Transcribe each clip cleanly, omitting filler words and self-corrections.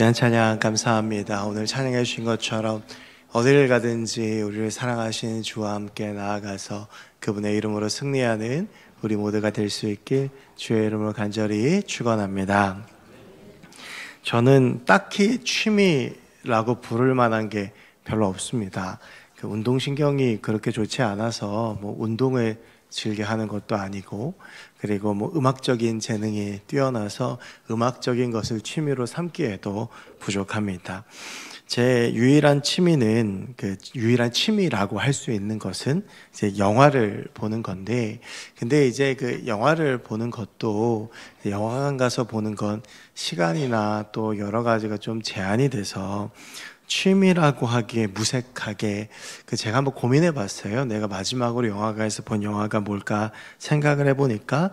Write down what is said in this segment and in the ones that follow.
귀한 찬양 감사합니다. 오늘 찬양해 주신 것처럼 어디를 가든지 우리를 사랑하시는 주와 함께 나아가서 그분의 이름으로 승리하는 우리 모두가 될 수 있길 주의 이름으로 간절히 축원합니다. 저는 딱히 취미라고 부를 만한 게 별로 없습니다. 운동신경이 그렇게 좋지 않아서 운동을 즐겨 하는 것도 아니고, 그리고 음악적인 재능이 뛰어나서 음악적인 것을 취미로 삼기에도 부족합니다. 제 유일한 취미는 유일한 취미라고 할 수 있는 것은 이제 영화를 보는 건데, 근데 이제 영화를 보는 것도 영화관 가서 보는 건 시간이나 또 여러 가지가 좀 제한이 돼서 취미라고 하기에 무색하게 제가 한번 고민해 봤어요. 내가 마지막으로 영화관에서 본 영화가 뭘까 생각을 해보니까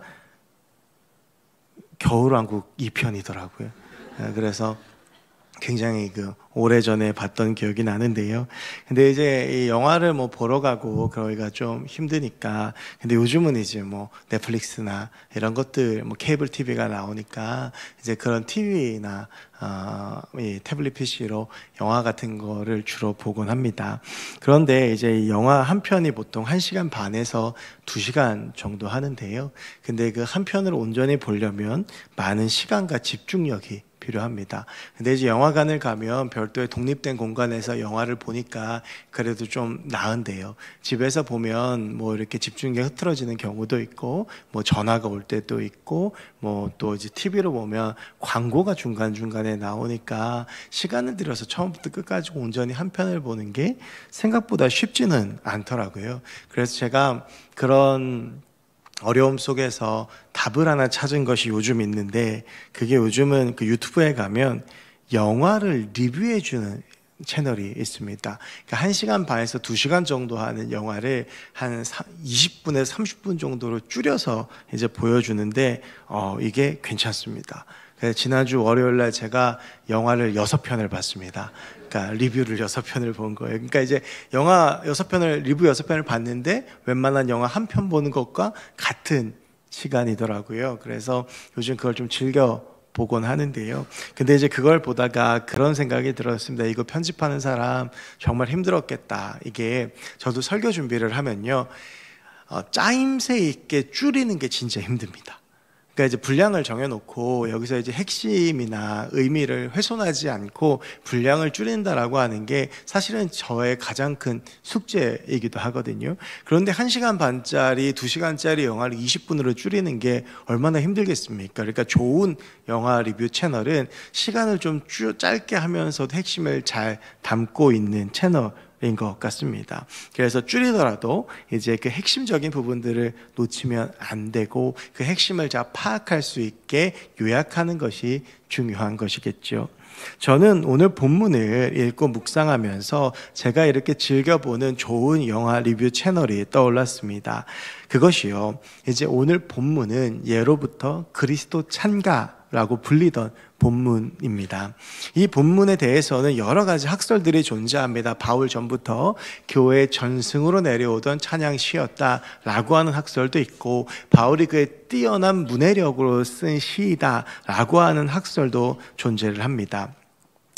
겨울왕국 2편이더라고요. 그래서 굉장히 오래전에 봤던 기억이 나는데요. 근데 이제 이 영화를 보러 가고 그러기가 좀 힘드니까, 근데 요즘은 이제 넷플릭스나 이런 것들 케이블 TV가 나오니까 이제 그런 TV나 이 태블릿 PC로 영화 같은 거를 주로 보곤 합니다. 그런데 이제 이 영화 한 편이 보통 1시간 반에서 2시간 정도 하는데요. 근데 그 한 편을 온전히 보려면 많은 시간과 집중력이 필요합니다. 근데 이제 영화관을 가면 별도의 독립된 공간에서 영화를 보니까 그래도 좀 나은데요. 집에서 보면 이렇게 집중력이 흐트러지는 경우도 있고, 전화가 올 때도 있고, 또 이제 TV로 보면 광고가 중간중간에 나오니까 시간을 들여서 처음부터 끝까지 온전히 한 편을 보는 게 생각보다 쉽지는 않더라고요. 그래서 제가 그런 어려움 속에서 답을 하나 찾은 것이 요즘 있는데, 그게 요즘은 유튜브에 가면 영화를 리뷰해주는 채널이 있습니다. 그러니까 1시간 반에서 2시간 정도 하는 영화를 한 20분에서 30분 정도로 줄여서 이제 보여주는데, 이게 괜찮습니다. 그래서 지난주 월요일날 제가 영화를 6편을 봤습니다. 그러니까 리뷰를 6편을 본 거예요. 그러니까 이제 영화 6편을, 리뷰 6편을 봤는데 웬만한 영화 한 편 보는 것과 같은 시간이더라고요. 그래서 요즘 그걸 좀 즐겨 보곤 하는데요. 근데 이제 그걸 보다가 그런 생각이 들었습니다. 이거 편집하는 사람 정말 힘들었겠다. 이게 저도 설교 준비를 하면요, 짜임새 있게 줄이는 게 진짜 힘듭니다. 그러니까 이제 분량을 정해놓고 여기서 이제 핵심이나 의미를 훼손하지 않고 분량을 줄인다라고 하는 게 사실은 저의 가장 큰 숙제이기도 하거든요. 그런데 1시간 반짜리, 2시간짜리 영화를 20분으로 줄이는 게 얼마나 힘들겠습니까? 그러니까 좋은 영화 리뷰 채널은 시간을 좀 짧게 하면서도 핵심을 잘 담고 있는 채널 인 것 같습니다. 그래서 줄이더라도 이제 그 핵심적인 부분들을 놓치면 안 되고, 그 핵심을 잘 파악할 수 있게 요약하는 것이 중요한 것이겠죠. 저는 오늘 본문을 읽고 묵상하면서 제가 이렇게 즐겨보는 좋은 영화 리뷰 채널이 떠올랐습니다. 그것이요, 이제 오늘 본문은 예로부터 그리스도 찬가라고 불리던 본문입니다. 이 본문에 대해서는 여러 가지 학설들이 존재합니다. 바울 전부터 교회 전승으로 내려오던 찬양시였다라고 하는 학설도 있고, 바울이 그의 뛰어난 문해력으로 쓴 시이다라고 하는 학설도 존재를 합니다.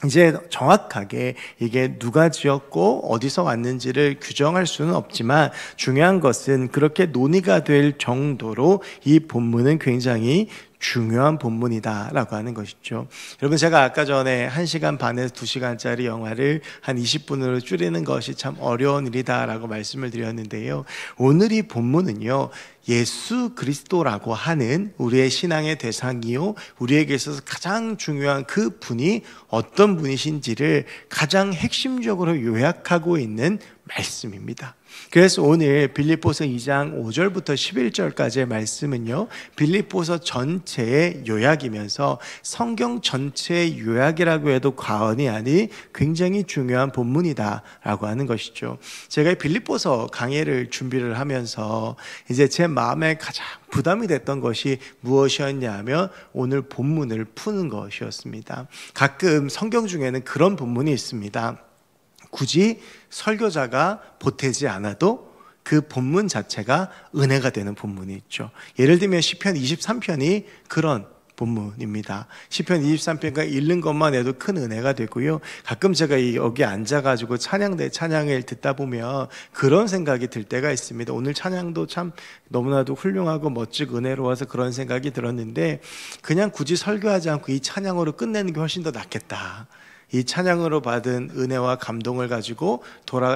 이제 정확하게 이게 누가 지었고 어디서 왔는지를 규정할 수는 없지만, 중요한 것은 그렇게 논의가 될 정도로 이 본문은 굉장히 중요한 본문이다라고 하는 것이죠. 여러분, 제가 아까 전에 1시간 반에서 2시간짜리 영화를 한 20분으로 줄이는 것이 참 어려운 일이다라고 말씀을 드렸는데요. 오늘 이 본문은요, 예수 그리스도라고 하는 우리의 신앙의 대상이요, 우리에게 있어서 가장 중요한 그 분이 어떤 분이신지를 가장 핵심적으로 요약하고 있는 말씀입니다. 그래서 오늘 빌립보서 2장 5절부터 11절까지의 말씀은요, 빌립보서 전체의 요약이면서 성경 전체의 요약이라고 해도 과언이 아닌 굉장히 중요한 본문이다라고 하는 것이죠. 제가 빌립보서 강의를 준비를 하면서 이제 제 마음에 가장 부담이 됐던 것이 무엇이었냐면 오늘 본문을 푸는 것이었습니다. 가끔 성경 중에는 그런 본문이 있습니다. 굳이 설교자가 보태지 않아도 그 본문 자체가 은혜가 되는 본문이 있죠. 예를 들면 시편 23편이 그런 본문입니다. 시편 23편까지 읽는 것만 해도 큰 은혜가 되고요. 가끔 제가 여기 앉아가지고 찬양을 듣다 보면 그런 생각이 들 때가 있습니다. 오늘 찬양도 참 너무나도 훌륭하고 멋지고 은혜로워서 그런 생각이 들었는데, 그냥 굳이 설교하지 않고 이 찬양으로 끝내는 게 훨씬 더 낫겠다. 이 찬양으로 받은 은혜와 감동을 가지고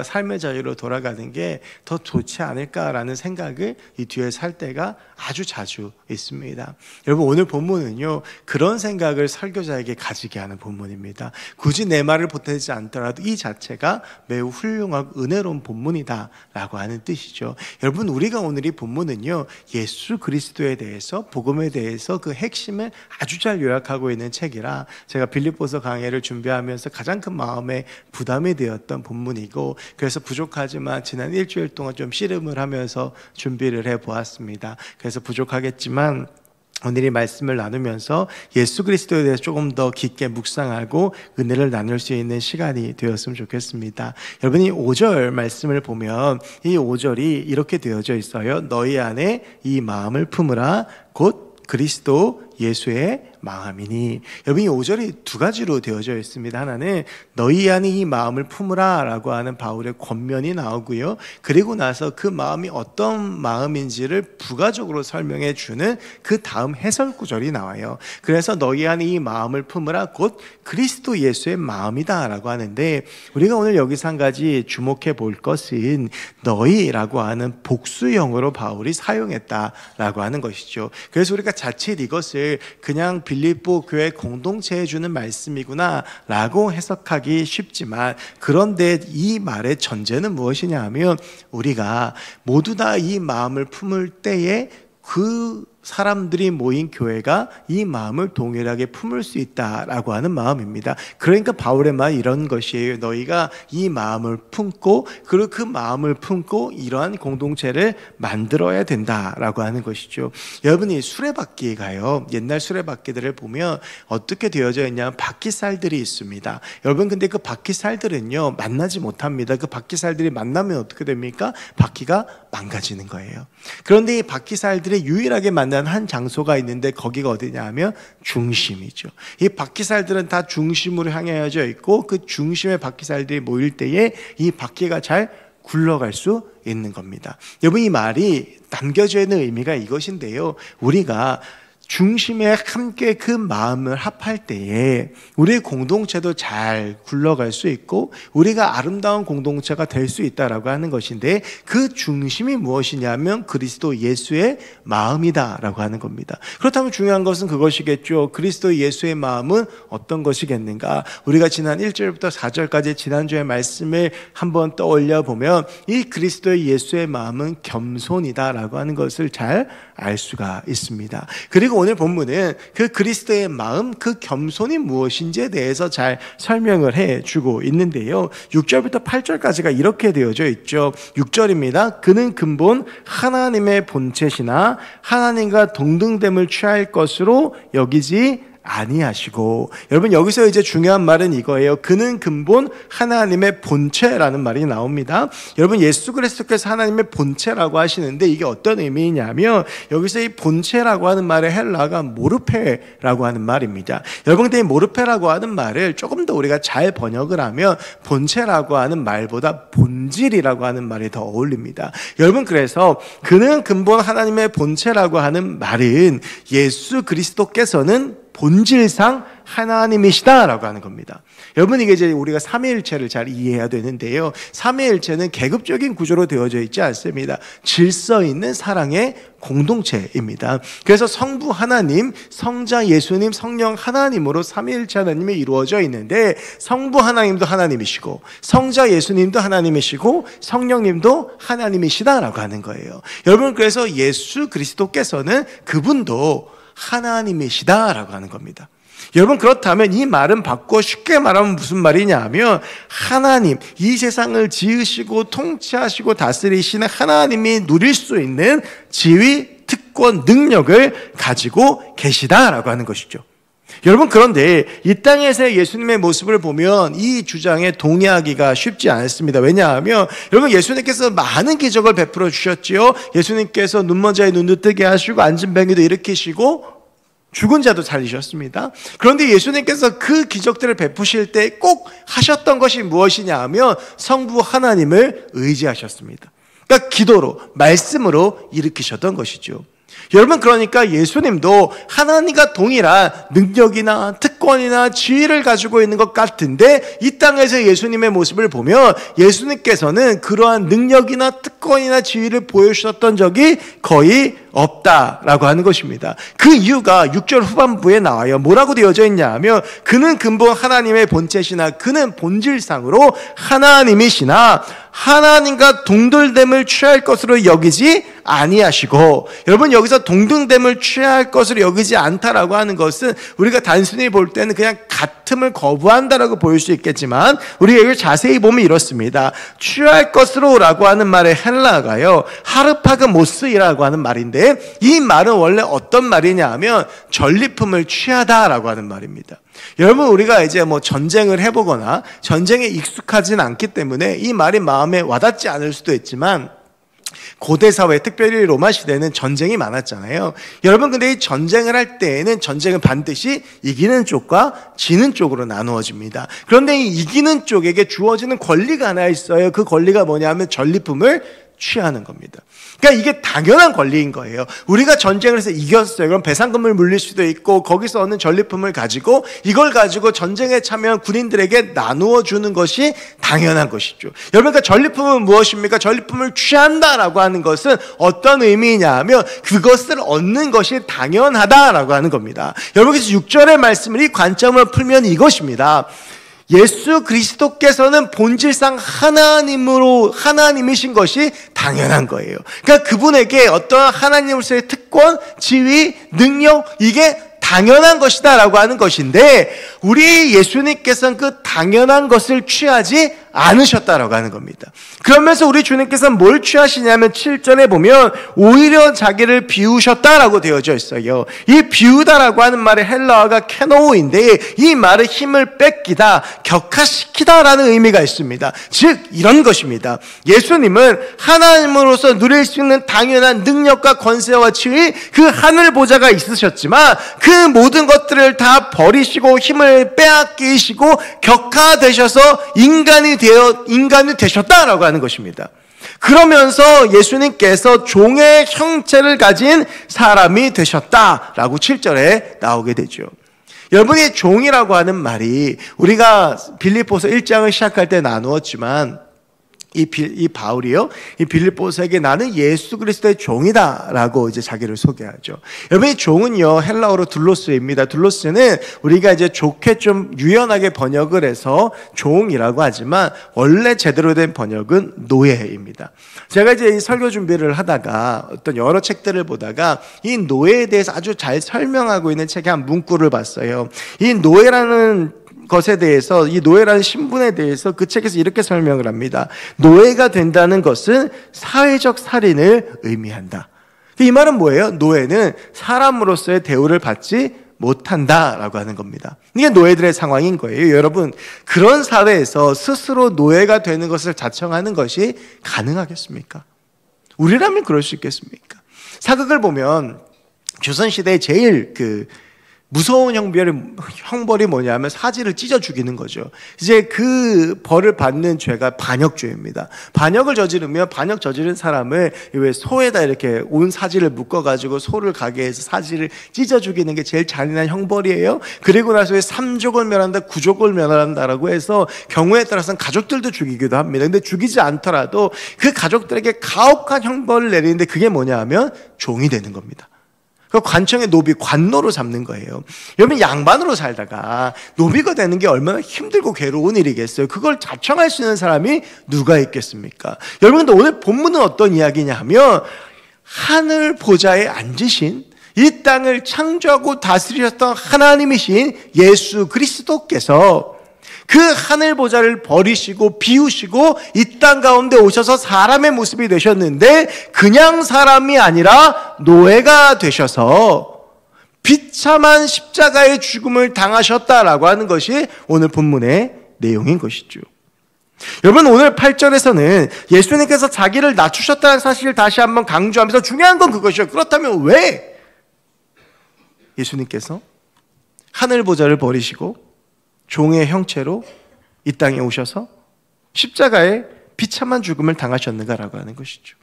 삶의 자유로 돌아가는 게 더 좋지 않을까라는 생각을 이 뒤에 살 때가 아주 자주 있습니다. 여러분, 오늘 본문은요, 그런 생각을 설교자에게 가지게 하는 본문입니다. 굳이 내 말을 보태지 않더라도 이 자체가 매우 훌륭하고 은혜로운 본문이다라고 하는 뜻이죠. 여러분, 우리가 오늘 이 본문은요, 예수 그리스도에 대해서, 복음에 대해서 그 핵심을 아주 잘 요약하고 있는 책이라 제가 빌립보서 강해를 준비하면서 가장 큰 마음의 부담이 되었던 본문이고, 그래서 부족하지만 지난 일주일 동안 좀 씨름을 하면서 준비를 해보았습니다. 그래서 부족하겠지만 오늘 이 말씀을 나누면서 예수 그리스도에 대해서 조금 더 깊게 묵상하고 은혜를 나눌 수 있는 시간이 되었으면 좋겠습니다. 여러분이 5절 말씀을 보면 이 5절이 이렇게 되어져 있어요. 너희 안에 이 마음을 품으라, 곧 그리스도 예수의 마음이니. 여러분, 이 5절이 두 가지로 되어져 있습니다. 하나는 너희 안에 이 마음을 품으라 라고 하는 바울의 권면이 나오고요, 그리고 나서 그 마음이 어떤 마음인지를 부가적으로 설명해 주는 그 다음 해설 구절이 나와요. 그래서 너희 안에 이 마음을 품으라, 곧 그리스도 예수의 마음이다 라고 하는데, 우리가 오늘 여기서 한 가지 주목해 볼 것은 너희라고 하는 복수형으로 바울이 사용했다라고 하는 것이죠. 그래서 우리가 자칫 이것을 그냥 빌립보 교회 공동체에 주는 말씀이구나 라고 해석하기 쉽지만, 그런데 이 말의 전제는 무엇이냐 하면, 우리가 모두 다 이 마음을 품을 때에 그 사람들이 모인 교회가 이 마음을 동일하게 품을 수 있다라고 하는 마음입니다. 그러니까 바울의 말 이런 것이에요. 너희가 이 마음을 품고, 그리고 그 마음을 품고 이러한 공동체를 만들어야 된다라고 하는 것이죠. 여러분이 수레바퀴가요, 옛날 수레바퀴들을 보면 어떻게 되어져 있냐면 바퀴살들이 있습니다. 여러분, 근데 그 바퀴살들은요 만나지 못합니다. 그 바퀴살들이 만나면 어떻게 됩니까? 바퀴가 망가지는 거예요. 그런데 이 바퀴살들이 유일하게 만나는 한 장소가 있는데, 거기가 어디냐 하면 중심이죠. 이 바퀴살들은 다 중심으로 향해져 있고, 그 중심에 바퀴살들이 모일 때에 이 바퀴가 잘 굴러갈 수 있는 겁니다. 여러분, 이 말이 남겨져 있는 의미가 이것인데요, 우리가 중심에 함께 그 마음을 합할 때에 우리의 공동체도 잘 굴러갈 수 있고 우리가 아름다운 공동체가 될 수 있다라고 하는 것인데, 그 중심이 무엇이냐면 그리스도 예수의 마음이다라고 하는 겁니다. 그렇다면 중요한 것은 그것이겠죠. 그리스도 예수의 마음은 어떤 것이겠는가? 우리가 지난 1절부터 4절까지 지난주의 말씀을 한번 떠올려 보면 이 그리스도의 예수의 마음은 겸손이다라고 하는 것을 잘 알 수가 있습니다. 그리고 오늘 본문은 그 그리스도의 마음, 그 겸손이 무엇인지에 대해서 잘 설명을 해주고 있는데요, 6절부터 8절까지가 이렇게 되어져 있죠. 6절입니다. 그는 근본 하나님의 본체시나 하나님과 동등됨을 취할 것으로 여기지 아니하시고. 여러분, 여기서 이제 중요한 말은 이거예요. 그는 근본 하나님의 본체라는 말이 나옵니다. 여러분, 예수 그리스도께서 하나님의 본체라고 하시는데 이게 어떤 의미냐면, 여기서 이 본체라고 하는 말의 헬라가 모르페라고 하는 말입니다. 여러분, 근데 이 모르페라고 하는 말을 조금 더 우리가 잘 번역을 하면 본체라고 하는 말보다 본질이라고 하는 말이 더 어울립니다. 여러분, 그래서 그는 근본 하나님의 본체라고 하는 말은 예수 그리스도께서는 본질상 하나님이시다라고 하는 겁니다. 여러분, 이게 이제 우리가 삼위일체를 잘 이해해야 되는데요, 삼위일체는 계급적인 구조로 되어져 있지 않습니다. 질서 있는 사랑의 공동체입니다. 그래서 성부 하나님, 성자 예수님, 성령 하나님으로 삼위일체 하나님이 이루어져 있는데, 성부 하나님도 하나님이시고 성자 예수님도 하나님이시고 성령님도 하나님이시다라고 하는 거예요. 여러분, 그래서 예수 그리스도께서는 그분도 하나님이시다라고 하는 겁니다. 여러분, 그렇다면 이 말은 바꿔 쉽게 말하면 무슨 말이냐 하면, 하나님, 이 세상을 지으시고 통치하시고 다스리시는 하나님이 누릴 수 있는 지위, 특권, 능력을 가지고 계시다라고 하는 것이죠. 여러분, 그런데 이 땅에서의 예수님의 모습을 보면 이 주장에 동의하기가 쉽지 않습니다. 왜냐하면 여러분, 예수님께서 많은 기적을 베풀어 주셨지요. 예수님께서 눈먼 자의 눈도 뜨게 하시고 앉은 뱅이도 일으키시고 죽은 자도 살리셨습니다. 그런데 예수님께서 그 기적들을 베푸실 때 꼭 하셨던 것이 무엇이냐 하면 성부 하나님을 의지하셨습니다. 그러니까 기도로, 말씀으로 일으키셨던 것이죠. 여러분, 그러니까 예수님도 하나님과 동일한 능력이나 특권이나 지위를 가지고 있는 것 같은데, 이 땅에서 예수님의 모습을 보면 예수님께서는 그러한 능력이나 특권이나 지위를 보여주셨던 적이 거의 없다라고 하는 것입니다. 그 이유가 6절 후반부에 나와요. 뭐라고 되어져 있냐 하면, 그는 근본 하나님의 본체시나 그는 본질상으로 하나님이시나 하나님과 동등됨을 취할 것으로 여기지 아니하시고, 여러분, 여기서 동등됨을 취할 것으로 여기지 않다라고 하는 것은 우리가 단순히 볼 때는 그냥 같음을 거부한다라고 보일 수 있겠지만, 우리가 이걸 자세히 보면 이렇습니다. 취할 것으로라고 하는 말의 헬라어가요, 하르파그모스이라고 하는 말인데, 이 말은 원래 어떤 말이냐 하면 전리품을 취하다라고 하는 말입니다. 여러분, 우리가 이제 뭐 전쟁을 해보거나 전쟁에 익숙하진 않기 때문에 이 말이 마음에 와닿지 않을 수도 있지만, 고대 사회, 특별히 로마 시대는 전쟁이 많았잖아요. 여러분, 근데 이 전쟁을 할 때에는 전쟁은 반드시 이기는 쪽과 지는 쪽으로 나누어집니다. 그런데 이 이기는 쪽에게 주어지는 권리가 하나 있어요. 그 권리가 뭐냐면 전리품을 취하는 겁니다. 그러니까 이게 당연한 권리인 거예요. 우리가 전쟁을 해서 이겼어요. 그럼 배상금을 물릴 수도 있고, 거기서 얻는 전리품을 가지고 이걸 가지고 전쟁에 참여한 군인들에게 나누어 주는 것이 당연한 것이죠. 여러분, 그러니까 전리품은 무엇입니까? 전리품을 취한다라고 하는 것은 어떤 의미냐 하면 그것을 얻는 것이 당연하다라고 하는 겁니다. 여러분, 그래서 6절의 말씀을, 이 관점을 풀면 이것입니다. 예수 그리스도께서는 본질상 하나님이신 것이 당연한 거예요. 그러니까 그분에게 어떤 하나님으로서의 특권, 지위, 능력, 이게 당연한 것이다 라고 하는 것인데, 우리 예수님께서는 그 당연한 것을 취하지 않으셨다라고 하는 겁니다. 그러면서 우리 주님께서는 뭘 취하시냐면 7절에 보면 오히려 자기를 비우셨다라고 되어져 있어요. 이 비우다라고 하는 말의 헬라어가 케노우인데, 이 말은 힘을 뺏기다, 격하시키다라는 의미가 있습니다. 즉 이런 것입니다. 예수님은 하나님으로서 누릴 수 있는 당연한 능력과 권세와 지위, 그 하늘 보좌가 있으셨지만 그 모든 것들을 다 버리시고 힘을 빼앗기시고 격하되셔서 인간이 되셨다라고 하는 것입니다. 그러면서 예수님께서 종의 형체를 가진 사람이 되셨다라고 7절에 나오게 되죠. 여러분이 종이라고 하는 말이, 우리가 빌립보서 1장을 시작할 때 나누었지만, 이 바울이요, 이 빌립보서에게 나는 예수 그리스도의 종이다라고 이제 자기를 소개하죠. 여러분, 이 종은요, 헬라어로 둘로스입니다. 둘로스는 우리가 이제 좋게 좀 유연하게 번역을 해서 종이라고 하지만, 원래 제대로 된 번역은 노예입니다. 제가 이제 이 설교 준비를 하다가 어떤 여러 책들을 보다가 이 노예에 대해서 아주 잘 설명하고 있는 책의 한 문구를 봤어요. 이 노예라는 것에 대해서, 이 노예라는 신분에 대해서 그 책에서 이렇게 설명을 합니다. 노예가 된다는 것은 사회적 살인을 의미한다. 이 말은 뭐예요? 노예는 사람으로서의 대우를 받지 못한다라고 하는 겁니다. 이게 노예들의 상황인 거예요. 여러분, 그런 사회에서 스스로 노예가 되는 것을 자청하는 것이 가능하겠습니까? 우리라면 그럴 수 있겠습니까? 사극을 보면 조선시대에 제일 무서운 형벌이 뭐냐면 사지를 찢어 죽이는 거죠. 이제 그 벌을 받는 죄가 반역죄입니다. 반역을 저지르면, 반역 저지른 사람을 왜 소에다 이렇게 온 사지를 묶어가지고 소를 가게 해서 사지를 찢어 죽이는 게 제일 잔인한 형벌이에요. 그리고 나서 3족을 멸한다, 9족을 멸한다라고 해서 경우에 따라서는 가족들도 죽이기도 합니다. 근데 죽이지 않더라도 그 가족들에게 가혹한 형벌을 내리는데, 그게 뭐냐 하면 종이 되는 겁니다. 그 관청의 노비, 관노로 잡는 거예요. 여러분, 양반으로 살다가 노비가 되는 게 얼마나 힘들고 괴로운 일이겠어요. 그걸 자청할 수 있는 사람이 누가 있겠습니까? 여러분, 근데 오늘 본문은 어떤 이야기냐 하면, 하늘 보좌에 앉으신, 이 땅을 창조하고 다스리셨던 하나님이신 예수 그리스도께서 그 하늘 보좌를 버리시고 비우시고 이 땅 가운데 오셔서 사람의 모습이 되셨는데, 그냥 사람이 아니라 노예가 되셔서 비참한 십자가의 죽음을 당하셨다라고 하는 것이 오늘 본문의 내용인 것이죠. 여러분, 오늘 8절에서는 예수님께서 자기를 낮추셨다는 사실을 다시 한번 강조하면서, 중요한 건 그것이요. 그렇다면 왜? 예수님께서 하늘 보좌를 버리시고 종의 형체로 이 땅에 오셔서 십자가에 비참한 죽음을 당하셨는가라고 하는 것이죠.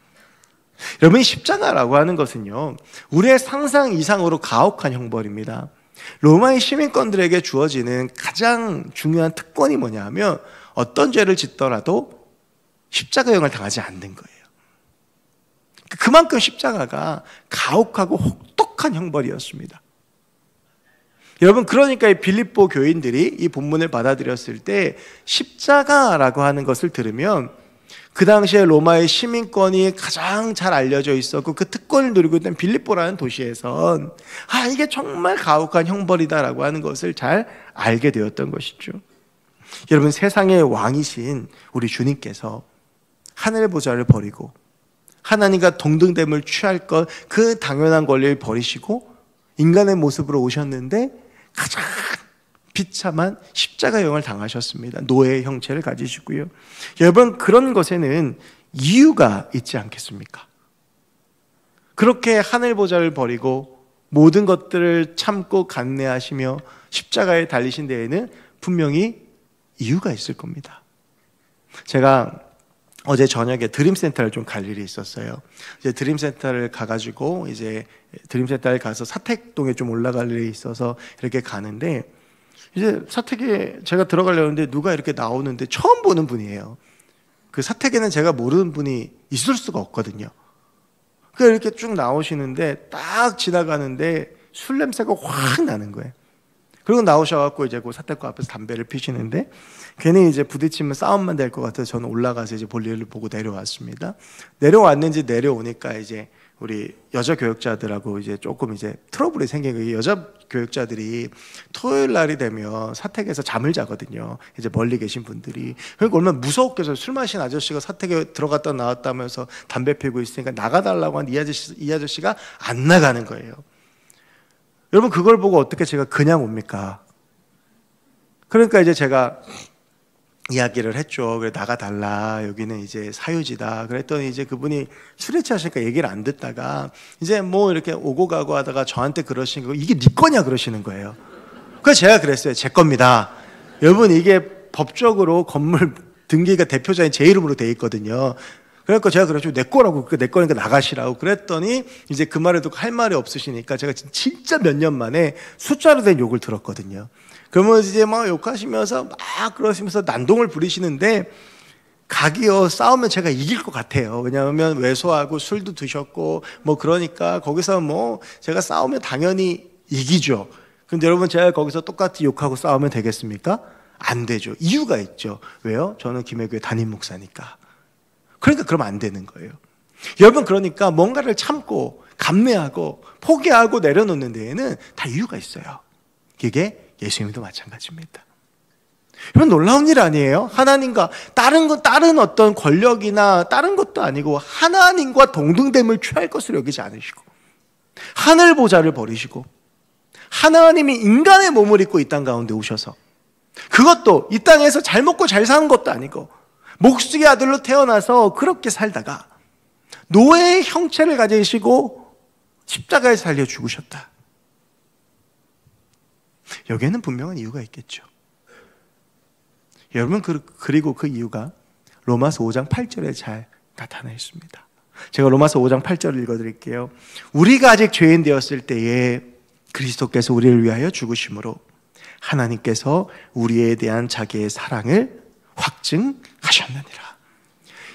여러분, 이 십자가라고 하는 것은요, 우리의 상상 이상으로 가혹한 형벌입니다. 로마의 시민권들에게 주어지는 가장 중요한 특권이 뭐냐 하면 어떤 죄를 짓더라도 십자가형을 당하지 않는 거예요. 그만큼 십자가가 가혹하고 혹독한 형벌이었습니다. 여러분, 그러니까 이 빌립보 교인들이 이 본문을 받아들였을 때 십자가라고 하는 것을 들으면 그 당시에 로마의 시민권이 가장 잘 알려져 있었고 그 특권을 누리고 있던 빌립보라는 도시에선 이게 정말 가혹한 형벌이다라고 하는 것을 잘 알게 되었던 것이죠. 여러분, 세상의 왕이신 우리 주님께서 하늘의 보좌를 버리고 하나님과 동등됨을 취할 것, 그 당연한 권리를 버리시고 인간의 모습으로 오셨는데 가장 비참한 십자가형을 당하셨습니다. 노예의 형체를 가지시고요. 여러분, 그런 것에는 이유가 있지 않겠습니까? 그렇게 하늘 보좌를 버리고 모든 것들을 참고 감내하시며 십자가에 달리신 데에는 분명히 이유가 있을 겁니다. 제가 어제 저녁에 드림센터를 좀 갈 일이 있었어요. 이제 드림센터를 가가지고 이제 드림센터에 가서 사택동에 좀 올라갈 일이 있어서 이렇게 가는데 이제 사택에 제가 들어가려는데 누가 이렇게 나오는데 처음 보는 분이에요. 그 사택에는 제가 모르는 분이 있을 수가 없거든요. 그 이렇게 쭉 나오시는데 딱 지나가는데 술 냄새가 확 나는 거예요. 그리고 나오셔갖고 이제 그 사택과 앞에서 담배를 피시는데 괜히 이제 부딪히면 싸움만 될 것 같아서 저는 올라가서 이제 볼일을 보고 내려왔습니다. 내려왔는지 내려오니까 이제 우리 여자 교역자들하고 이제 조금 이제 트러블이 생긴 거예요. 여자 교역자들이 토요일 날이 되면 사택에서 잠을 자거든요. 이제 멀리 계신 분들이. 그러니까 얼마나 무서웠겠어요. 술 마신 아저씨가 사택에 들어갔다 나왔다면서 담배 피우고 있으니까 나가달라고 한 이 아저씨가 안 나가는 거예요. 여러분, 그걸 보고 어떻게 제가 그냥 옵니까? 그러니까 이제 제가 이야기를 했죠. 그래, 나가달라. 여기는 이제 사유지다. 그랬더니 이제 그분이 술에 취하시니까 얘기를 안 듣다가 이제 뭐 이렇게 오고 가고 하다가 저한테 그러신 거, 이게 네 거냐 그러시는 거예요. 그래서 제가 그랬어요. 제 겁니다. 여러분, 이게 법적으로 건물 등기가 대표자인 제 이름으로 돼 있거든요. 그러니까 제가 그랬죠. 내 거라고. 내 거니까 나가시라고. 그랬더니 이제 그 말에도 할 말이 없으시니까 제가 진짜 몇 년 만에 숫자로 된 욕을 들었거든요. 그러면 이제 막 욕하시면서 막 그러시면서 난동을 부리시는데 각이요, 싸우면 제가 이길 것 같아요. 왜냐하면 외소하고 술도 드셨고 뭐 그러니까 거기서 뭐 제가 싸우면 당연히 이기죠. 근데 여러분, 제가 거기서 똑같이 욕하고 싸우면 되겠습니까? 안 되죠. 이유가 있죠. 왜요? 저는 김해교회 담임 목사니까. 그러니까 그러면 안 되는 거예요. 여러분, 그러니까 뭔가를 참고 감내하고 포기하고 내려놓는 데에는 다 이유가 있어요. 이게 예수님도 마찬가지입니다. 여러분, 놀라운 일 아니에요? 하나님과 다른 어떤 권력이나 다른 것도 아니고 하나님과 동등됨을 취할 것을 여기지 않으시고 하늘 보좌를 버리시고 하나님이 인간의 몸을 입고 이 땅 가운데 오셔서 그것도 이 땅에서 잘 먹고 잘 사는 것도 아니고 목수의 아들로 태어나서 그렇게 살다가 노예의 형체를 가지시고 십자가에서 살려 죽으셨다. 여기에는 분명한 이유가 있겠죠. 여러분, 그리고 그 이유가 로마서 5장 8절에 잘 나타나 있습니다. 제가 로마서 5장 8절을 읽어드릴게요. 우리가 아직 죄인 되었을 때에 그리스도께서 우리를 위하여 죽으심으로 하나님께서 우리에 대한 자기의 사랑을 확증하셨느니라.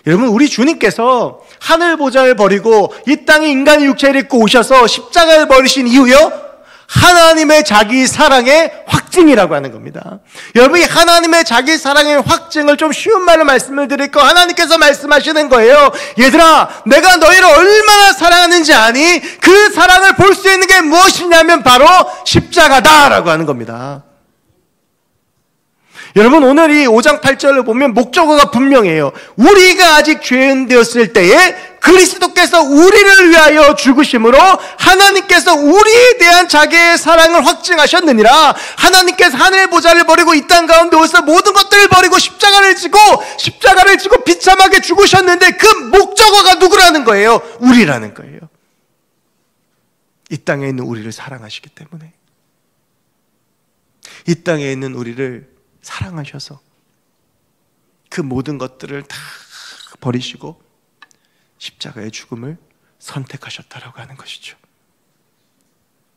여러분, 우리 주님께서 하늘 보좌를 버리고 이 땅에 인간의 육체를 입고 오셔서 십자가를 버리신 이유요, 하나님의 자기 사랑의 확증이라고 하는 겁니다. 여러분, 이 하나님의 자기 사랑의 확증을 좀 쉬운 말로 말씀을 드릴까? 하나님께서 말씀하시는 거예요. 얘들아, 내가 너희를 얼마나 사랑하는지 아니? 그 사랑을 볼 수 있는 게 무엇이냐면 바로 십자가다라고 하는 겁니다. 여러분, 오늘 이 5장 8절을 보면 목적어가 분명해요. 우리가 아직 죄인 되었을 때에 그리스도께서 우리를 위하여 죽으심으로 하나님께서 우리에 대한 자기의 사랑을 확증하셨느니라. 하나님께서 하늘의 보좌를 버리고 이 땅 가운데 오셔서 모든 것들을 버리고 십자가를 지고 비참하게 죽으셨는데 그 목적어가 누구라는 거예요? 우리라는 거예요. 이 땅에 있는 우리를 사랑하시기 때문에, 이 땅에 있는 우리를 사랑하셔서 그 모든 것들을 다 버리시고 십자가의 죽음을 선택하셨다라고 하는 것이죠.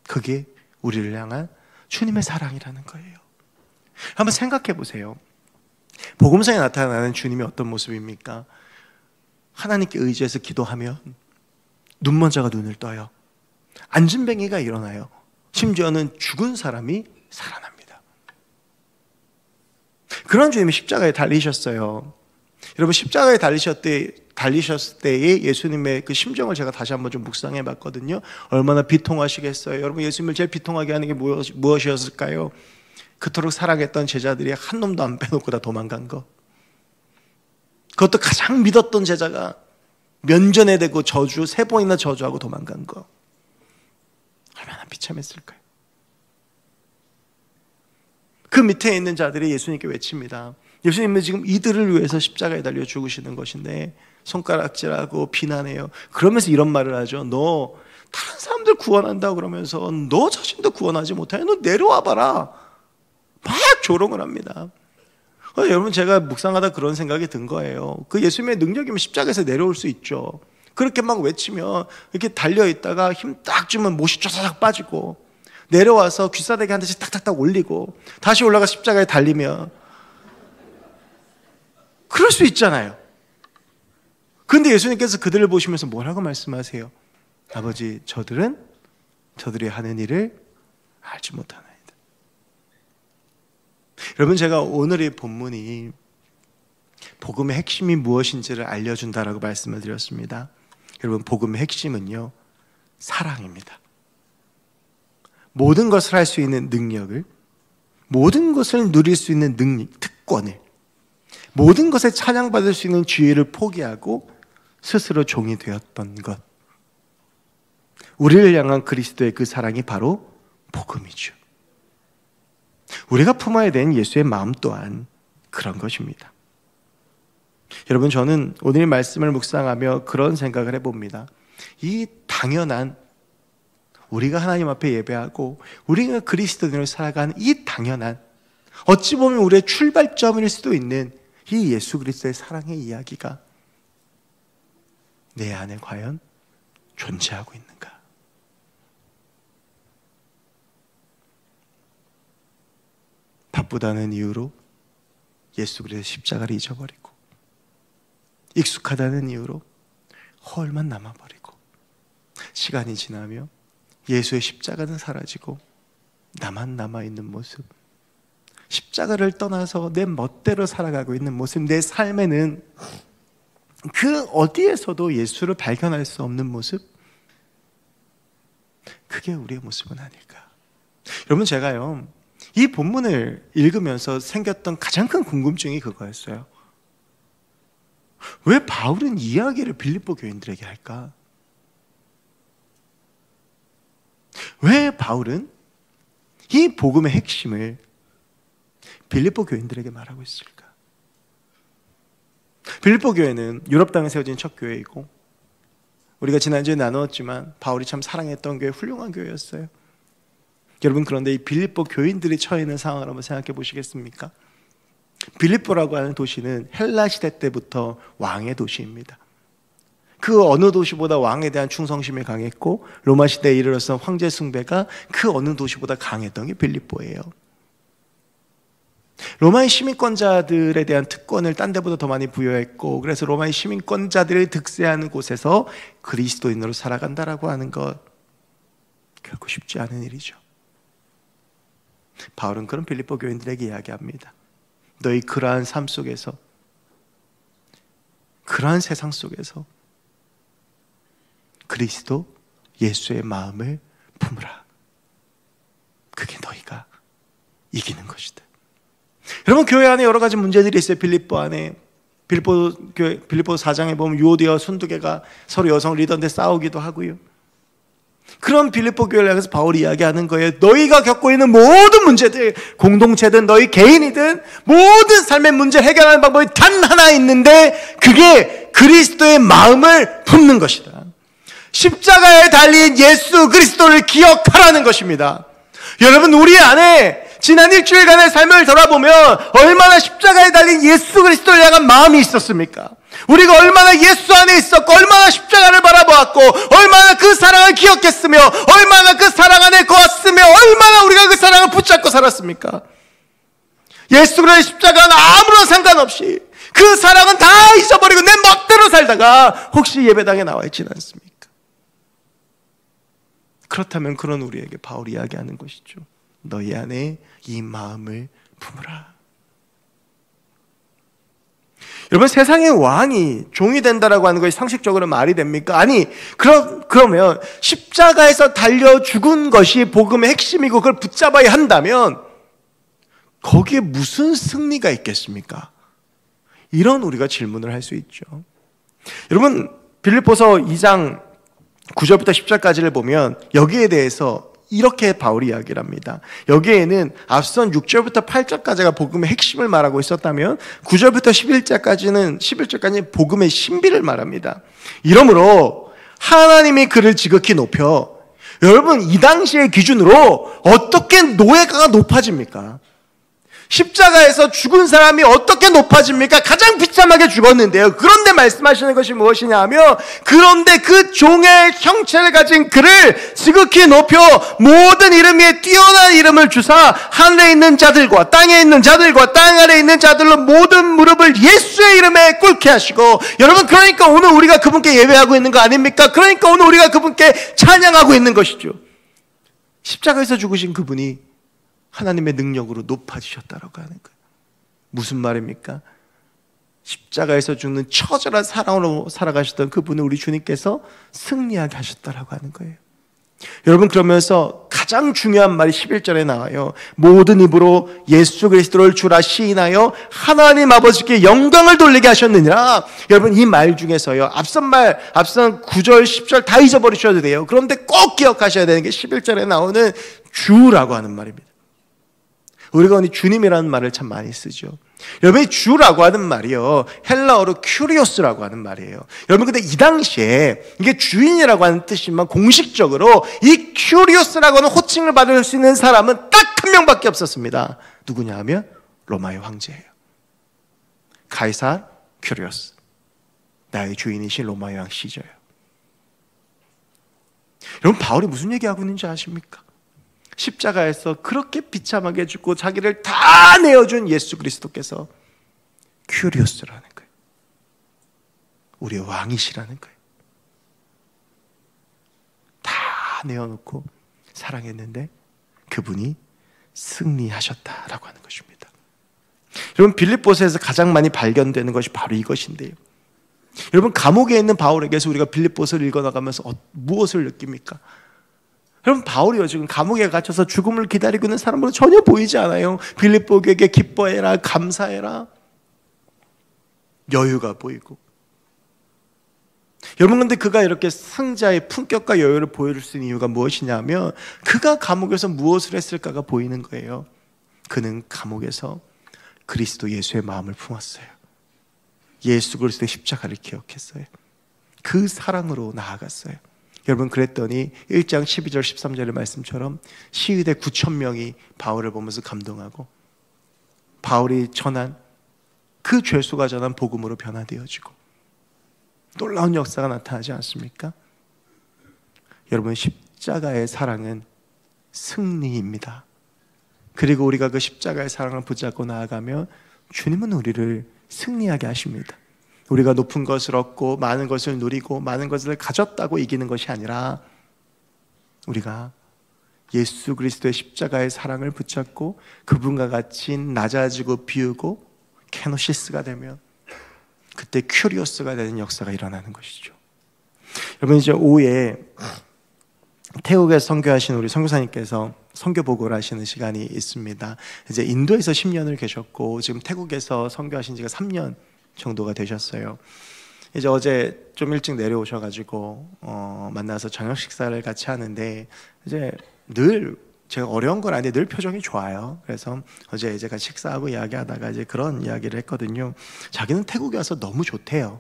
그게 우리를 향한 주님의 사랑이라는 거예요. 한번 생각해 보세요. 복음서에 나타나는 주님이 어떤 모습입니까? 하나님께 의지해서 기도하면 눈먼 자가 눈을 떠요. 안진뱅이가 일어나요. 심지어는 죽은 사람이 살아납니다. 그런 주님이 십자가에 달리셨어요. 여러분, 십자가에 달리셨을 때의 예수님의 그 심정을 제가 다시 한번 좀 묵상해 봤거든요. 얼마나 비통하시겠어요. 여러분, 예수님을 제일 비통하게 하는 게 무엇이었을까요? 그토록 사랑했던 제자들이 한 놈도 안 빼놓고 다 도망간 거. 그것도 가장 믿었던 제자가 면전에 대고 세 번이나 저주하고 도망간 거. 얼마나 비참했을까요? 그 밑에 있는 자들이 예수님께 외칩니다. 예수님은 지금 이들을 위해서 십자가에 달려 죽으시는 것인데 손가락질하고 비난해요. 그러면서 이런 말을 하죠. 너 다른 사람들 구원한다고 그러면서 너 자신도 구원하지 못하냐? 너 내려와 봐라. 막 조롱을 합니다. 여러분, 제가 묵상하다 그런 생각이 든 거예요. 그 예수님의 능력이면 십자가에서 내려올 수 있죠. 그렇게 막 외치면 이렇게 달려있다가 힘 딱 주면 못이 쫙 빠지고 내려와서 귀싸대기 한 대씩 탁탁탁 올리고 다시 올라가 십자가에 달리면 그럴 수 있잖아요. 그런데 예수님께서 그들을 보시면서 뭐라고 말씀하세요? 아버지, 저들이 하는 일을 알지 못하나이다. 여러분, 제가 오늘의 본문이 복음의 핵심이 무엇인지를 알려준다라고 말씀을 드렸습니다. 여러분, 복음의 핵심은요, 사랑입니다. 모든 것을 할 수 있는 능력을, 모든 것을 누릴 수 있는 특권을, 모든 것에 찬양받을 수 있는 지위를 포기하고 스스로 종이 되었던 것, 우리를 향한 그리스도의 그 사랑이 바로 복음이죠. 우리가 품어야 되는 예수의 마음 또한 그런 것입니다. 여러분, 저는 오늘 말씀을 묵상하며 그런 생각을 해봅니다. 이 당연한, 우리가 하나님 앞에 예배하고 우리가 그리스도인으로 살아가는 이 당연한, 어찌 보면 우리의 출발점일 수도 있는 이 예수 그리스도의 사랑의 이야기가 내 안에 과연 존재하고 있는가? 바쁘다는 이유로 예수 그리스도의 십자가를 잊어버리고, 익숙하다는 이유로 허울만 남아버리고, 시간이 지나며 예수의 십자가는 사라지고 나만 남아있는 모습, 십자가를 떠나서 내 멋대로 살아가고 있는 모습, 내 삶에는 그 어디에서도 예수를 발견할 수 없는 모습, 그게 우리의 모습은 아닐까. 여러분, 제가요, 이 본문을 읽으면서 생겼던 가장 큰 궁금증이 그거였어요. 왜 바울은 이야기를 빌립보 교인들에게 할까? 왜 바울은 이 복음의 핵심을 빌립보 교인들에게 말하고 있을까? 빌립보 교회는 유럽 땅에 세워진 첫 교회이고, 우리가 지난주에 나누었지만 바울이 참 사랑했던 교회, 훌륭한 교회였어요. 여러분, 그런데 이 빌립보 교인들이 처해 있는 상황을 한번 생각해 보시겠습니까? 빌립보라고 하는 도시는 헬라 시대 때부터 왕의 도시입니다. 그 어느 도시보다 왕에 대한 충성심이 강했고, 로마 시대에 이르러서 황제 숭배가 그 어느 도시보다 강했던 게 빌립보예요. 로마의 시민권자들에 대한 특권을 딴 데보다 더 많이 부여했고, 그래서 로마의 시민권자들이 득세하는 곳에서 그리스도인으로 살아간다라고 하는 것, 결코 쉽지 않은 일이죠. 바울은 그런 빌립보 교인들에게 이야기합니다. 너희 그러한 삶 속에서, 그러한 세상 속에서 그리스도 예수의 마음을 품으라. 그게 너희가 이기는 것이다. 여러분, 교회 안에 여러 가지 문제들이 있어요. 빌립보 안에, 빌립보 4장에 보면 유오디아와 순두개가 서로 여성 리더인데 싸우기도 하고요. 그런 빌립보 교회를 향해서 바울이 이야기하는 거예요. 너희가 겪고 있는 모든 문제들, 공동체든 너희 개인이든 모든 삶의 문제를 해결하는 방법이 단 하나 있는데, 그게 그리스도의 마음을 품는 것이다. 십자가에 달린 예수 그리스도를 기억하라는 것입니다. 여러분, 우리 안에 지난 일주일간의 삶을 돌아보면 얼마나 십자가에 달린 예수 그리스도를 향한 마음이 있었습니까? 우리가 얼마나 예수 안에 있었고, 얼마나 십자가를 바라보았고, 얼마나 그 사랑을 기억했으며, 얼마나 그 사랑 안에 거했으며, 얼마나 우리가 그 사랑을 붙잡고 살았습니까? 예수 그리스도의 십자가는 아무런 상관없이 그 사랑은 다 잊어버리고 내 멋대로 살다가 혹시 예배당에 나와 있지는 않습니까? 그렇다면 그런 우리에게 바울이 이야기하는 것이죠. 너희 안에 이 마음을 품으라. 여러분, 세상의 왕이 종이 된다라고 하는 것이 상식적으로 말이 됩니까? 아니, 그러면 십자가에서 달려 죽은 것이 복음의 핵심이고 그걸 붙잡아야 한다면 거기에 무슨 승리가 있겠습니까? 이런 우리가 질문을 할 수 있죠. 여러분, 빌립보서 2장 9절부터 10절까지를 보면 여기에 대해서 이렇게 바울이 이야기를 합니다. 여기에는 앞선 6절부터 8절까지가 복음의 핵심을 말하고 있었다면 9절부터 11절까지는 복음의 신비를 말합니다. 이러므로 하나님이 그를 지극히 높여, 여러분, 이 당시의 기준으로 어떻게 노예가가 높아집니까? 십자가에서 죽은 사람이 어떻게 높아집니까? 가장 비참하게 죽었는데요. 그런데 말씀하시는 것이 무엇이냐 하면, 그런데 그 종의 형체를 가진 그를 지극히 높여 모든 이름 위에 뛰어난 이름을 주사 하늘에 있는 자들과 땅에 있는 자들과 땅 아래에 있는 자들로 모든 무릎을 예수의 이름에 꿇게 하시고, 여러분, 그러니까 오늘 우리가 그분께 예배하고 있는 거 아닙니까? 그러니까 오늘 우리가 그분께 찬양하고 있는 것이죠. 십자가에서 죽으신 그분이 하나님의 능력으로 높아지셨다라고 하는 거예요. 무슨 말입니까? 십자가에서 죽는 처절한 사랑으로 살아가셨던 그분을 우리 주님께서 승리하게 하셨다라고 하는 거예요. 여러분, 그러면서 가장 중요한 말이 11절에 나와요. 모든 입으로 예수 그리스도를 주라 시인하여 하나님 아버지께 영광을 돌리게 하셨느니라. 여러분, 이 말 중에서요, 앞선 9절, 10절 다 잊어버리셔도 돼요. 그런데 꼭 기억하셔야 되는 게 11절에 나오는 주라고 하는 말입니다. 우리가 오늘 주님이라는 말을 참 많이 쓰죠. 여러분, 주라고 하는 말이요, 헬라어로 큐리오스라고 하는 말이에요. 여러분, 근데 이 당시에 이게 주인이라고 하는 뜻이지만 공식적으로 이 큐리오스라고 하는 호칭을 받을 수 있는 사람은 딱 한 명밖에 없었습니다. 누구냐 하면 로마의 황제예요. 가이사 큐리오스, 나의 주인이신 로마의 왕 시저예요. 여러분, 바울이 무슨 얘기하고 있는지 아십니까? 십자가에서 그렇게 비참하게 죽고 자기를 다 내어준 예수 그리스도께서 큐리오스라는 거예요. 우리의 왕이시라는 거예요. 다 내어놓고 사랑했는데 그분이 승리하셨다라고 하는 것입니다. 여러분, 빌립보서에서 가장 많이 발견되는 것이 바로 이것인데요. 여러분, 감옥에 있는 바울에게서 우리가 빌립보서를 읽어나가면서 무엇을 느낍니까? 여러분, 바울이요, 지금 감옥에 갇혀서 죽음을 기다리고 있는 사람으로 전혀 보이지 않아요. 빌립보에게 기뻐해라, 감사해라, 여유가 보이고. 여러분, 근데 그가 이렇게 승자의 품격과 여유를 보여줄 수 있는 이유가 무엇이냐면, 그가 감옥에서 무엇을 했을까가 보이는 거예요. 그는 감옥에서 그리스도 예수의 마음을 품었어요. 예수 그리스도의 십자가를 기억했어요. 그 사랑으로 나아갔어요. 여러분, 그랬더니 1장 12절 13절의 말씀처럼 시위대 9,000명이 바울을 보면서 감동하고 바울이 전한 그 죄수가 전한 복음으로 변화되어지고 놀라운 역사가 나타나지 않습니까? 여러분, 십자가의 사랑은 승리입니다. 그리고 우리가 그 십자가의 사랑을 붙잡고 나아가면 주님은 우리를 승리하게 하십니다. 우리가 높은 것을 얻고 많은 것을 누리고 많은 것을 가졌다고 이기는 것이 아니라 우리가 예수 그리스도의 십자가의 사랑을 붙잡고 그분과 같이 낮아지고 비우고 케노시스가 되면 그때 큐리오스가 되는 역사가 일어나는 것이죠. 여러분, 이제 오후에 태국에서 선교하신 우리 선교사님께서 선교 보고를 하시는 시간이 있습니다. 이제 인도에서 10년을 계셨고 지금 태국에서 선교하신 지가 3년 정도가 되셨어요. 이제 어제 좀 일찍 내려오셔가지고 만나서 저녁 식사를 같이 하는데 이제 늘 제가 어려운 건 아닌데 늘 표정이 좋아요. 그래서 어제 이제 같이 식사하고 이야기하다가 이제 그런 이야기를 했거든요. 자기는 태국에 와서 너무 좋대요.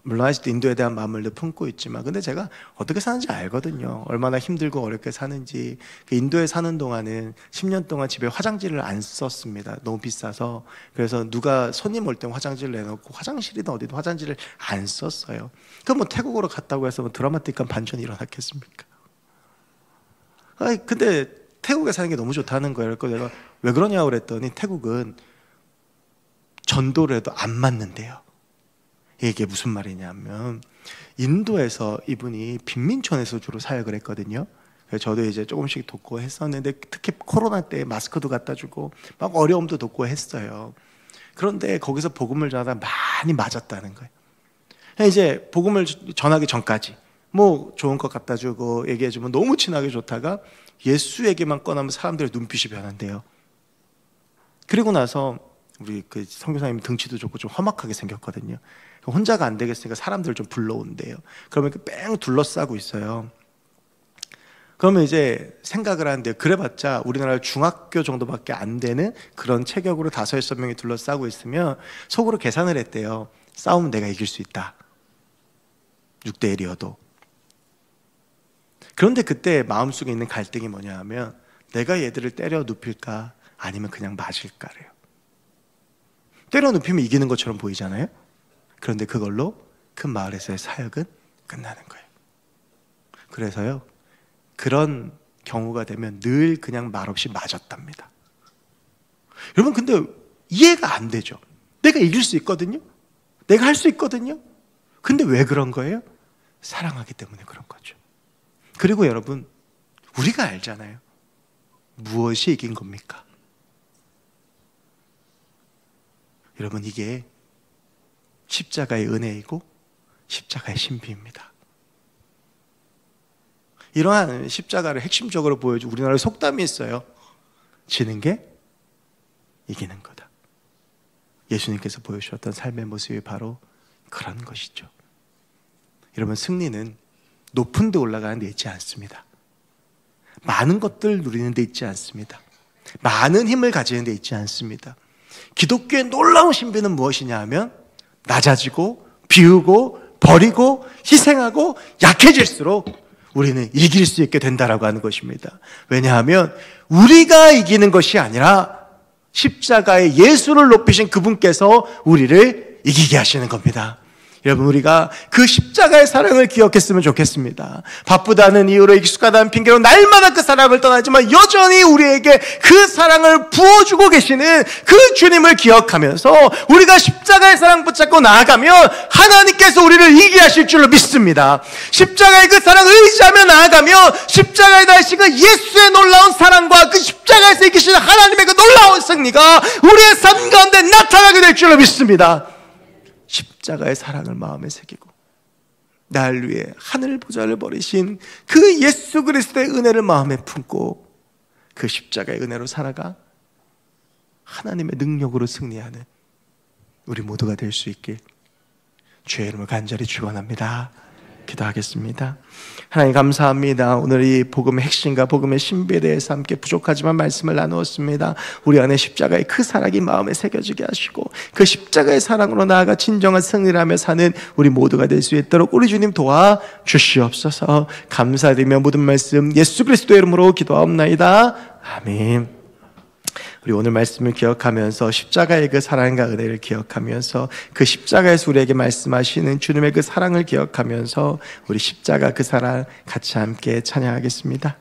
물론 아직도 인도에 대한 마음을 늘 품고 있지만, 근데 제가 어떻게 사는지 알거든요. 얼마나 힘들고 어렵게 사는지. 인도에 사는 동안은 10년 동안 집에 화장지를 안 썼습니다. 너무 비싸서. 그래서 누가 손님 올 때 화장지를 내놓고 화장실이든 어디든 화장지를 안 썼어요. 그럼 뭐 태국으로 갔다고 해서 뭐 드라마틱한 반전이 일어났겠습니까? 아니, 근데 태국에 사는 게 너무 좋다는 거예요. 그래서 내가 왜 그러냐고 그랬더니 태국은 전도를 해도 안 맞는데요. 이게 무슨 말이냐면, 인도에서 이분이 빈민촌에서 주로 사역을 했거든요. 그래서 저도 이제 조금씩 돕고 했었는데, 특히 코로나 때 마스크도 갖다 주고 막 어려움도 돕고 했어요. 그런데 거기서 복음을 전하다 많이 맞았다는 거예요. 이제 복음을 전하기 전까지 뭐 좋은 것 갖다 주고 얘기해 주면 너무 친하게 좋다가 예수 얘기만 꺼내면 사람들의 눈빛이 변한대요. 그리고 나서 우리 그 선교사님 등치도 좋고 좀 험악하게 생겼거든요. 혼자가 안 되겠으니까 사람들을 좀 불러온대요. 그러면 이렇게 뺑 둘러싸고 있어요. 그러면 이제 생각을 하는데, 그래봤자 우리나라 중학교 정도밖에 안 되는 그런 체격으로 5-6명이 둘러싸고 있으면 속으로 계산을 했대요. 싸우면 내가 이길 수 있다. 6대1이어도. 그런데 그때 마음속에 있는 갈등이 뭐냐 하면, 내가 얘들을 때려 눕힐까 아니면 그냥 맞을까래요. 때려 눕히면 이기는 것처럼 보이잖아요. 그런데 그걸로 그 마을에서의 사역은 끝나는 거예요. 그래서요, 그런 경우가 되면 늘 그냥 말없이 맞았답니다. 여러분, 근데 이해가 안 되죠. 내가 이길 수 있거든요. 내가 할 수 있거든요. 근데 왜 그런 거예요? 사랑하기 때문에 그런 거죠. 그리고 여러분, 우리가 알잖아요. 무엇이 이긴 겁니까? 여러분, 이게 십자가의 은혜이고 십자가의 신비입니다. 이러한 십자가를 핵심적으로 보여주고, 우리나라에 속담이 있어요. 지는 게 이기는 거다. 예수님께서 보여주셨던 삶의 모습이 바로 그런 것이죠. 여러분, 승리는 높은 데 올라가는 데 있지 않습니다. 많은 것들 누리는 데 있지 않습니다. 많은 힘을 가지는 데 있지 않습니다. 기독교의 놀라운 신비는 무엇이냐 하면, 낮아지고 비우고 버리고 희생하고 약해질수록 우리는 이길 수 있게 된다라고 하는 것입니다. 왜냐하면 우리가 이기는 것이 아니라 십자가의 예수를 높이신 그분께서 우리를 이기게 하시는 겁니다. 여러분, 우리가 그 십자가의 사랑을 기억했으면 좋겠습니다. 바쁘다는 이유로, 익숙하다는 핑계로 날마다 그 사랑을 떠나지만 여전히 우리에게 그 사랑을 부어주고 계시는 그 주님을 기억하면서 우리가 십자가의 사랑 붙잡고 나아가면 하나님께서 우리를 이기게 하실 줄로 믿습니다. 십자가의 그 사랑을 의지하며 나아가면 십자가에 달리신 그 예수의 놀라운 사랑과 그 십자가에서 이기시는 하나님의 그 놀라운 승리가 우리의 삶 가운데 나타나게 될 줄로 믿습니다. 십자가의 사랑을 마음에 새기고 날 위해 하늘 보좌를 버리신 그 예수 그리스도의 은혜를 마음에 품고 그 십자가의 은혜로 살아가 하나님의 능력으로 승리하는 우리 모두가 될 수 있길 주의 이름을 간절히 축원합니다. 기도하겠습니다. 하나님, 감사합니다. 오늘 이 복음의 핵심과 복음의 신비에 대해서 함께 부족하지만 말씀을 나누었습니다. 우리 안에 십자가의 그 사랑이 마음에 새겨지게 하시고 그 십자가의 사랑으로 나아가 진정한 승리를 하며 사는 우리 모두가 될 수 있도록 우리 주님 도와 주시옵소서. 감사드리며 모든 말씀 예수 그리스도의 이름으로 기도하옵나이다. 아멘. 우리 오늘 말씀을 기억하면서 십자가의 그 사랑과 은혜를 기억하면서 그 십자가에서 우리에게 말씀하시는 주님의 그 사랑을 기억하면서 우리 십자가 그 사랑 같이 함께 찬양하겠습니다.